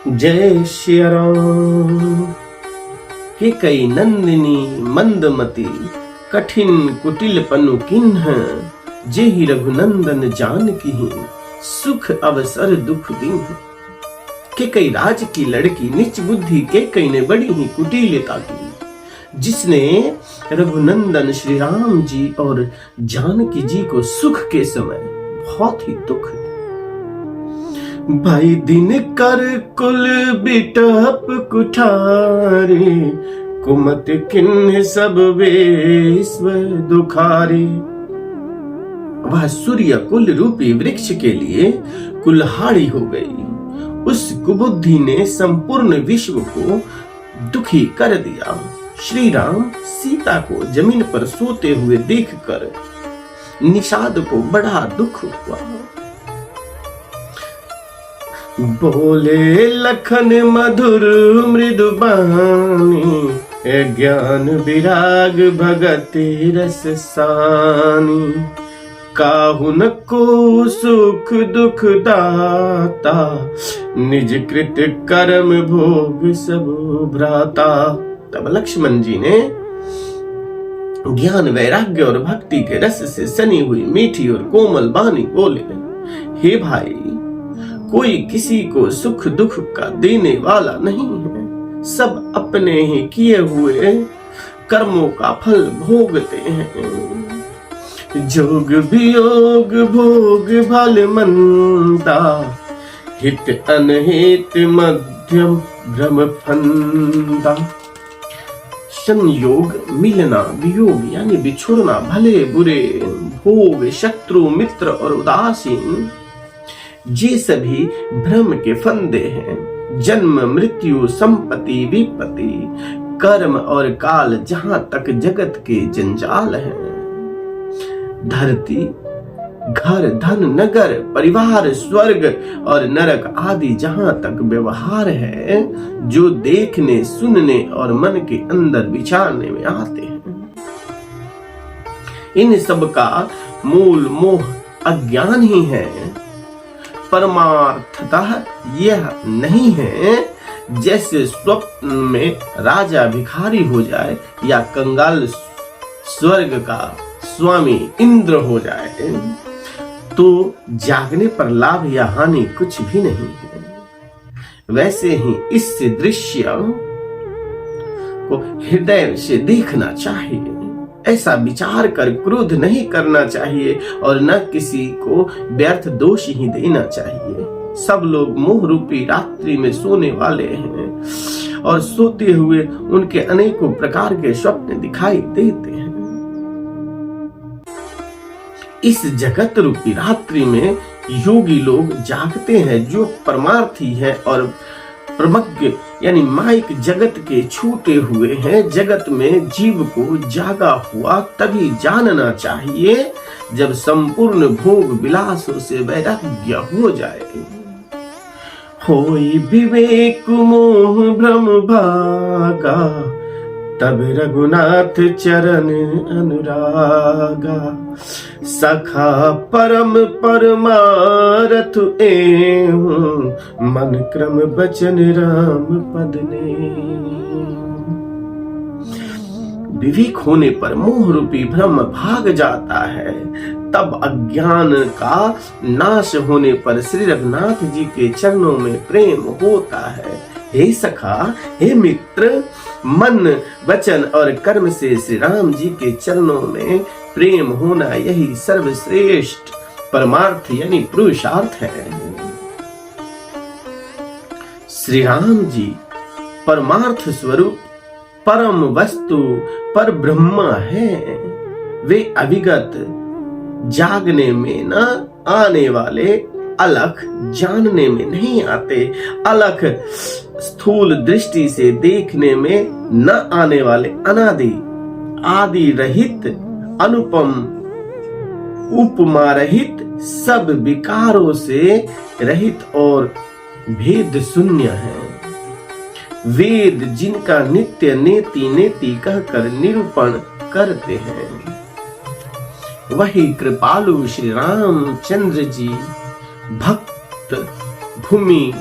जय श्री राम। के कई नंदिनी मंदमती कठिन कुटिल पनु किन्ह, जेहि रघुनंदन जानकी सुख अवसर दुख दीन। के कई राज की लड़की निच बुद्धि के कई ने बड़ी ही कुटिलता की, जिसने रघुनंदन श्री राम जी और जानकी जी को सुख के समय बहुत ही दुख दिया। भाई दिन कर कुल बिटप कुठारे, कुमत किन्ह सब विश्व दुखारे। वह सूर्य कुल रूपी वृक्ष के लिए कुल्हाड़ी हो गई। उस कुबुद्धि ने संपूर्ण विश्व को दुखी कर दिया। श्री राम सीता को जमीन पर सोते हुए देखकर निषाद को बड़ा दुख हुआ। बोले लखन मधुर मृदु बानी, ज्ञान विराग भगति रस सानी। काहुन को सुख दुख दाता, निज कृत कर्म भोग सब भ्राता। तब लक्ष्मण जी ने ज्ञान वैराग्य और भक्ति के रस से सनी हुई मीठी और कोमल वाणी बोले, हे भाई, कोई किसी को सुख दुख का देने वाला नहीं है। सब अपने ही किए हुए कर्मों का फल भोगते हैं। जोग वियोग भोग भल मंदा, हित अनहित मध्यम भ्रम फंदा। संयोग मिलना, वियोग यानी बिछुड़ना, भले बुरे, भोग, शत्रु, मित्र और उदासीन, ये सभी भ्रम के फंदे हैं। जन्म मृत्यु संपत्ति विपत्ति, कर्म और काल, जहां तक जगत के जंजाल हैं। धरती, घर, धन, नगर, परिवार, स्वर्ग और नरक आदि जहां तक व्यवहार है, जो देखने, सुनने और मन के अंदर विचारने में आते हैं, इन सब का मूल मोह अज्ञान ही है। परमार्थतः यह नहीं है जैसे स्वप्न में राजा भिखारी हो जाए या कंगाल स्वर्ग का स्वामी इंद्र हो जाए, तो जागने पर लाभ या हानि कुछ भी नहीं है। वैसे ही इस दृश्य को हृदय से देखना चाहिए। ऐसा विचार कर क्रोध नहीं करना चाहिए और न किसी को व्यर्थ दोष ही देना चाहिए। सब लोग मोह रूपी रात्रि में सोने वाले हैं और सोते हुए उनके अनेकों प्रकार के स्वप्न दिखाई देते हैं। इस जगत रूपी रात्रि में योगी लोग जागते हैं, जो परमार्थी है और प्रमग्न यानी माइक जगत के छूटे हुए हैं। जगत में जीव को जागा हुआ तभी जानना चाहिए जब संपूर्ण भोग विलासों से वैराग्य हो जाए। होई विवेक मोह भ्रम भागा, तब रघुनाथ चरण अनुरागा। सखा परम परमारथ एहूं, मन क्रम बचन राम पद ने। विवेक होने पर मोह रूपी भ्रम भाग जाता है। तब अज्ञान का नाश होने पर श्री रघुनाथ जी के चरणों में प्रेम होता है। हे सखा, हे मित्र, मन, वचन और कर्म से श्री राम जी के चरणों में प्रेम होना यही सर्वश्रेष्ठ परमार्थ यानी पुरुषार्थ है। श्री राम जी परमार्थ स्वरूप परम वस्तु पर ब्रह्म है। वे अविगत, जागने में न आने वाले, अलख जानने में नहीं आते, अलख स्थूल दृष्टि से देखने में न आने वाले, अनादि, आदि रहित, अनुपम, उपमा रहित, सब विकारों से रहित और भेद शून्य है। वेद जिनका नित्य नेति नेति कहकर निरूपण करते हैं, वही कृपालु श्री रामचंद्र जी भक्त भूमि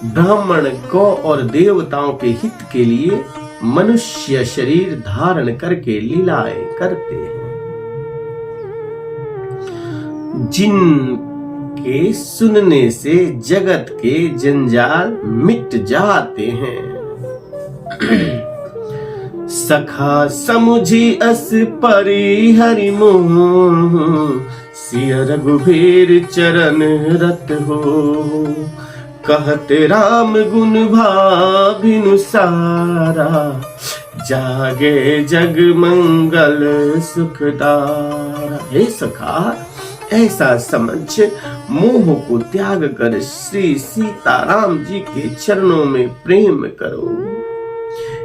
ब्राह्मण, गौ और देवताओं के हित के लिए मनुष्य शरीर धारण करके लीलाएं करते हैं, जिनके सुनने से जगत के जंजाल मिट जाते हैं। सखा समुझी अस परिहरि मोह, सिय रघुबीर चरण रत हो। कहते राम गुण भाभिनु सारा, जागे जग मंगल सुखदारा। हे सखा, ऐसा समझ मोह को त्याग कर श्री सीताराम जी के चरणों में प्रेम करो।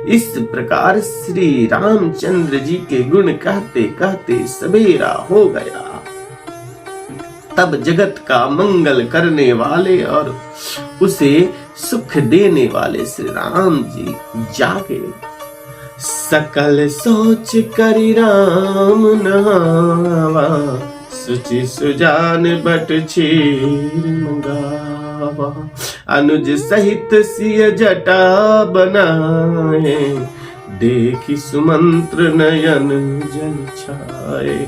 इस प्रकार श्री रामचंद्र जी के गुण कहते कहते सवेरा हो गया। तब जगत का मंगल करने वाले और उसे सुख देने वाले श्री राम जी जागे। सकल सोच करि राम नहावा, सुचि सुजान बट चीर मंगावा। अनुज सहित सिय जटा बनाए, देखी सुमंत्र नयन जल छाए।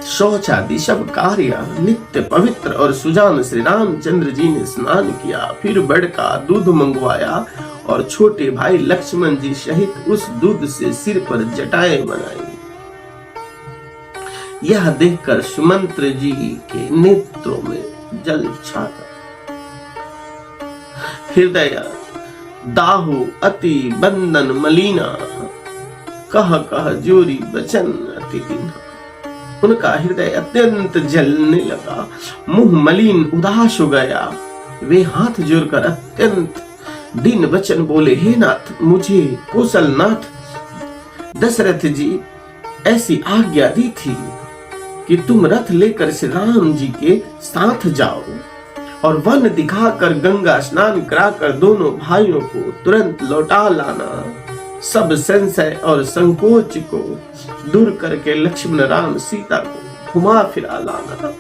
शौच आदि सब कार्य नित्य पवित्र और सुजान श्री रामचंद्र जी ने स्नान किया। फिर बड़का दूध मंगवाया और छोटे भाई लक्ष्मण जी सहित उस दूध से सिर पर जटाएं बनाई। यह देखकर सुमंत्र जी के नेत्रों में जल छा गया। हृदय दाहु अति बंधन मलिना, कह कह जोरी बचन अति दीना। उनका हृदय अत्यंत जलने लगा, मुंह मलिन उदास हो गया। वे हाथ जोड़कर अत्यंत दीन वचन बोले, हे नाथ, मुझे कौशलनाथ दशरथ जी ऐसी आज्ञा दी थी कि तुम रथ लेकर श्री राम जी के साथ जाओ और वन दिखाकर गंगा स्नान कराकर दोनों भाइयों को तुरंत लौटा लाना। सब संशय और संकोच को दूर करके लक्ष्मण राम सीता को घुमा फिरा लाना।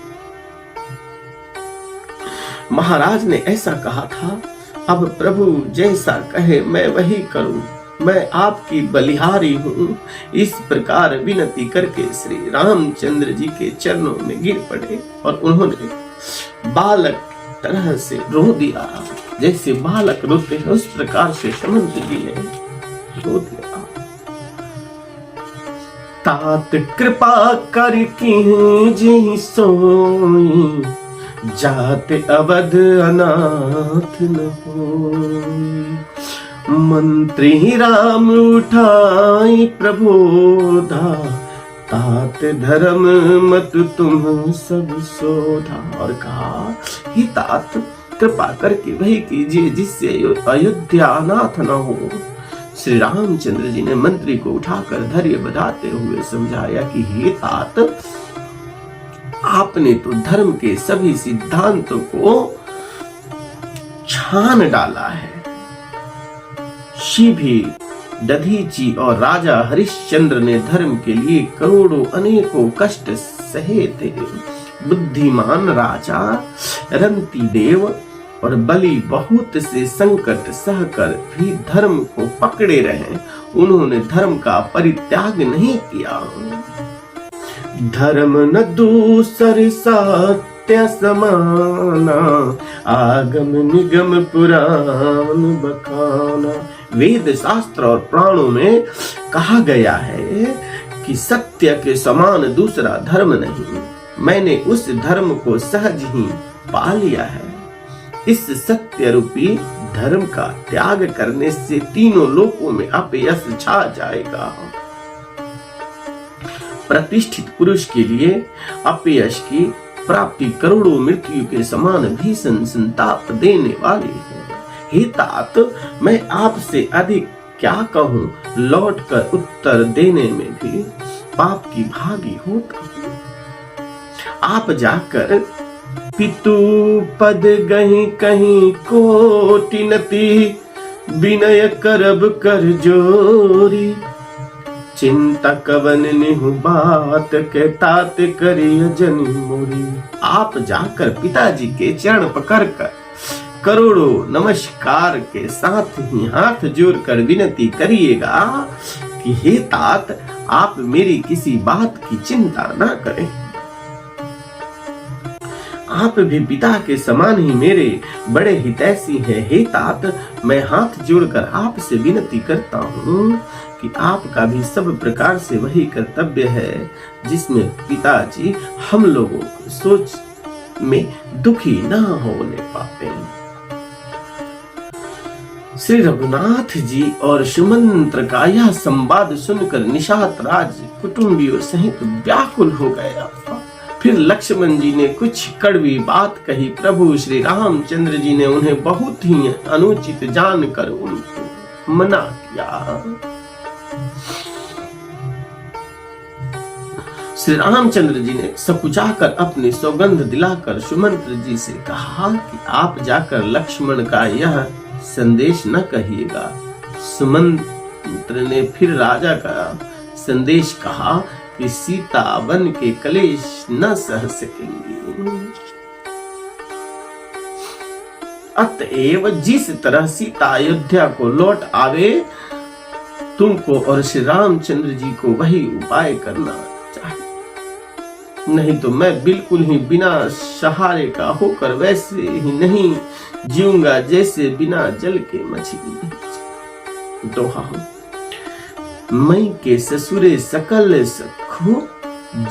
महाराज ने ऐसा कहा था, अब प्रभु जैसा कहे मैं वही करूं, मैं आपकी बलिहारी हूं। इस प्रकार विनती करके श्री रामचंद्र जी के चरणों में गिर पड़े और उन्होंने बालक तरह से रो दिया। जैसे बालक रोते हैं उस प्रकार से सुमंत्र जी ने रो दिया। तात कृपा कर कीजिए सोई, जाते अवध अनाथ न होई। मंत्री राम उठाई प्रबोधा, तात धर्म मत तुम सब सोधा। और कहा, हे तात, कृपा करके वही कीजिए जिससे अयोध्या अनाथ न हो। श्री रामचंद्र जी ने मंत्री को उठाकर धैर्य बधाते हुए समझाया कि हे तात, आपने तो धर्म के सभी सिद्धांतों को छान डाला है। शिभी, दधीची और राजा हरिश्चंद्र ने धर्म के लिए करोड़ों अनेकों कष्ट सहे थे। बुद्धिमान राजा रंती देव और बलि बहुत से संकट सहकर भी धर्म को पकड़े रहे। उन्होंने धर्म का परित्याग नहीं किया। धर्म न दूसर सत्य समाना, आगम निगम पुराण बखाना। वेद शास्त्र और पुराणों में कहा गया है कि सत्य के समान दूसरा धर्म नहीं। मैंने उस धर्म को सहज ही पा लिया है। इस सत्य रूपी धर्म का त्याग करने से तीनों लोकों में अपयश छा जाएगा। प्रतिष्ठित पुरुष के लिए अपयश की प्राप्ति करोड़ों मृत्यु के समान भीषण संताप देने वाली है। हे तात, मैं आपसे अधिक क्या कहूँ, लौट कर उत्तर देने में भी पाप की भागी होता हूँ। आप जाकर पितु पद गही कहीं कोटि नति, विनय करब कर जोरी। चिंता कवन नेहु बात के तात करिय जनी मोरी। आप जाकर पिताजी के चरण पकड़ कर करोड़ों नमस्कार के साथ ही हाथ जोड़कर विनती करिएगा कि हे तात, आप मेरी किसी बात की चिंता ना करें। आप भी पिता के समान ही मेरे बड़े हितैषी हैं। हे तात, मैं हाथ जोड़कर आपसे विनती करता हूँ कि आपका भी सब प्रकार से वही कर्तव्य है जिसमें पिताजी हम लोगों को सोच में दुखी ना होने पाते। श्री रघुनाथ जी और सुमंत्र का यह संवाद सुनकर निषाद राज कुटुंबियों सहित व्याकुल हो गया। फिर लक्ष्मण जी ने कुछ कड़वी बात कही। प्रभु श्री रामचंद्र जी ने उन्हें बहुत ही अनुचित जानकर उनको मना किया। श्री रामचंद्र जी ने सकुचाकर अपनी सौगंध दिलाकर सुमंत्र जी से कहा कि आप जाकर लक्ष्मण का यह संदेश न कहिएगा। सुमंत्र ने फिर राजा का संदेश कहा कि सीता वन के कलेश न सह सकेंगी, अतएव जिस तरह सीता अयोध्या को लौट आवे, तुमको और श्री रामचंद्र जी को वही उपाय करना चाहिए। नहीं तो मैं बिल्कुल ही बिना सहारे का होकर वैसे ही नहीं जीऊंगा जैसे बिना जल के मछली। दोहा, मई के ससुरे सकल सखो,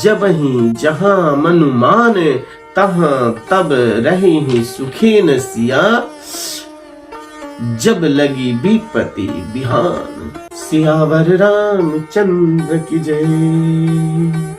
जब ही जहां मनु माने, तहां तब रही ही सुखे न सिया, जब लगी विपत्ति बिहान। सियावर रामचंद्र की जय।